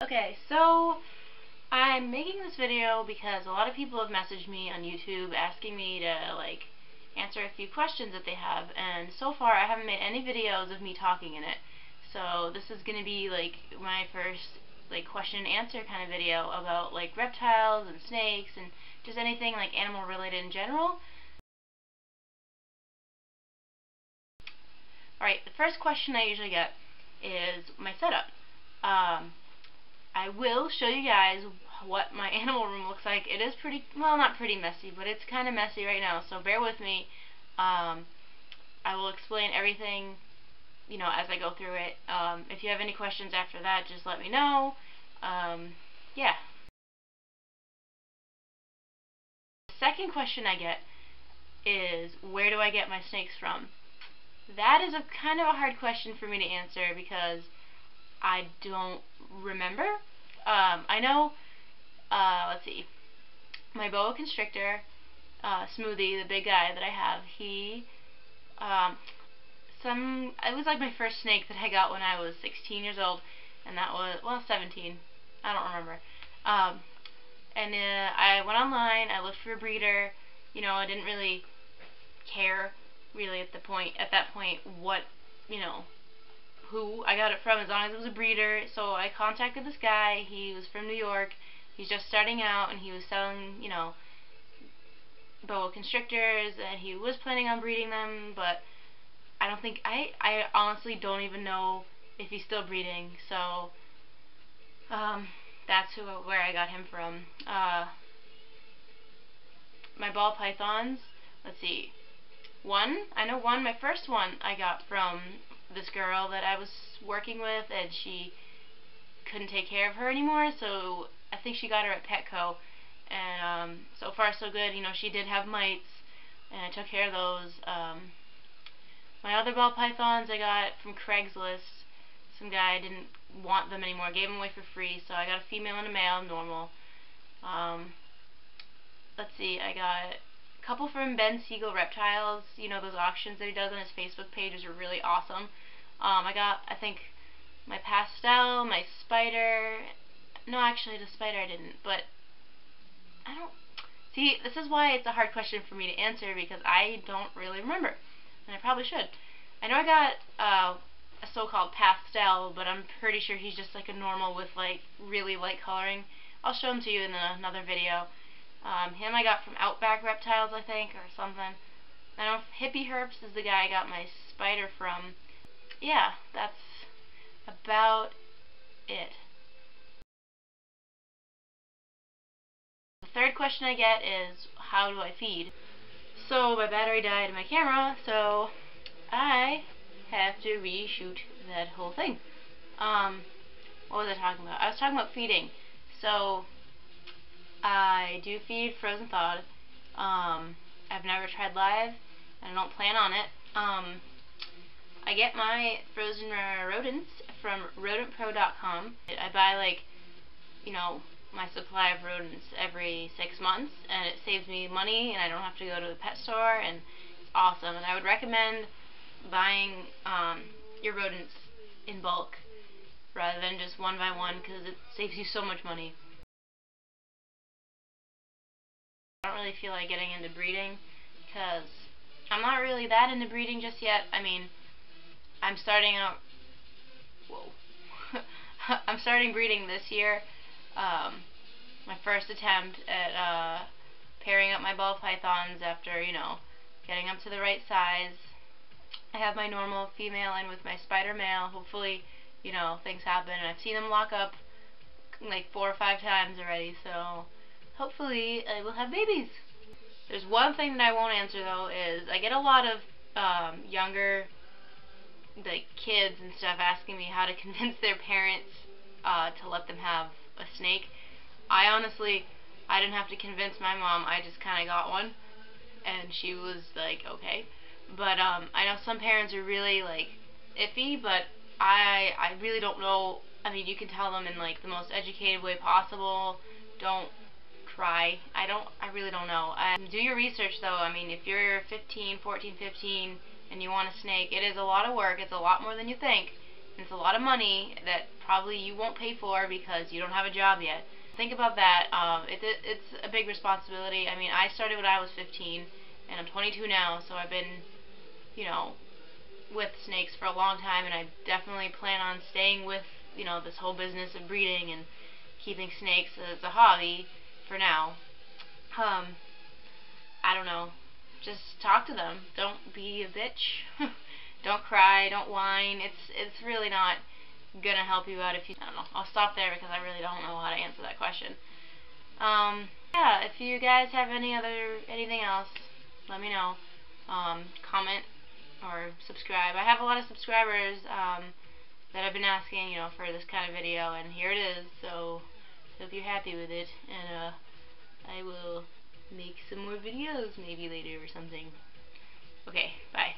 Okay, so I'm making this video because a lot of people have messaged me on YouTube asking me to, like, answer a few questions that they have, and so far I haven't made any videos of me talking in it. So this is going to be, like, my first, like, question and answer kind of video about, like, reptiles and snakes and just anything, like, animal related in general. Alright, the first question I usually get is my setup. I will show you guys what my animal room looks like. It is pretty, well, not pretty messy, but it's kind of messy right now, so bear with me. I will explain everything, you know, as I go through it. If you have any questions after that, just let me know. Yeah. The second question I get is, where do I get my snakes from? That is a kind of a hard question for me to answer because I don't remember. I know, let's see, my boa constrictor, Smoothie, the big guy that I have, he, it was like my first snake that I got when I was 16 years old, and that was, well, 17, I don't remember. And I went online, I looked for a breeder, you know, I didn't really care, really, at that point, what, you know, who I got it from, as long as it was a breeder. So I contacted this guy. He was from New York. He's just starting out, and he was selling, you know, boa constrictors, and he was planning on breeding them, but I don't think, I honestly don't even know if he's still breeding. So that's where I got him from. My ball pythons, let's see, my first one I got from this girl that I was working with, and she couldn't take care of her anymore, so I think she got her at Petco, and so far so good. You know, she did have mites, and I took care of those. My other ball pythons I got from Craigslist. Some guy didn't want them anymore, gave them away for free, so I got a female and a male, normal. Let's see, I got a couple from Ben Siegel Reptiles. You know, those auctions that he does on his Facebook pages are really awesome. I got, I think, my pastel, my spider. No, actually, the spider I didn't, but I don't. See, this is why it's a hard question for me to answer, because I don't really remember, and I probably should. I know I got a so-called pastel, but I'm pretty sure he's just like a normal with like really light coloring. I'll show him to you in another video. Him I got from Outback Reptiles, I think, or something. I know Hippie Herps is the guy I got my spider from. Yeah, that's about it. The third question I get is, how do I feed? So my battery died in my camera, so I have to reshoot that whole thing. What was I talking about? I was talking about feeding. So I do feed frozen thawed. I've never tried live, and I don't plan on it. I get my frozen rodents from rodentpro.com. I buy, like, you know, my supply of rodents every 6 months, and it saves me money, and I don't have to go to the pet store, and it's awesome. And I would recommend buying your rodents in bulk rather than just one by one, because it saves you so much money. I don't really feel like getting into breeding because I'm not really that into breeding just yet. I mean, I'm starting out. Whoa. I'm starting breeding this year. My first attempt at pairing up my ball pythons after, you know, getting them to the right size. I have my normal female in with my spider male. Hopefully, you know, things happen. And I've seen them lock up like 4 or 5 times already, so hopefully I will have babies. There's one thing that I won't answer, though, is I get a lot of younger, like, kids and stuff asking me how to convince their parents to let them have a snake. I didn't have to convince my mom. I just kind of got one, and she was like, okay. But I know some parents are really, like, iffy, but I really don't know. I mean, you can tell them in, like, the most educated way possible. Don't cry. I really don't know. Do your research, though. I mean, if you're 14, 15, and you want a snake, it is a lot of work. It's a lot more than you think. It's a lot of money that probably you won't pay for because you don't have a job yet. Think about that. It's a big responsibility. I mean, I started when I was 15, and I'm 22 now, so I've been, you know, with snakes for a long time, and I definitely plan on staying with, you know, this whole business of breeding and keeping snakes as a hobby for now. I don't know. Just talk to them. Don't be a bitch. Don't cry. Don't whine. It's really not gonna help you out if you. I don't know. I'll stop there because I really don't know how to answer that question. Yeah. If you guys have anything else, let me know. Comment or subscribe. I have a lot of subscribers that have been asking, you know, for this kind of video, and here it is. So hope you're happy with it, and I will make some more videos maybe later or something. Okay, bye.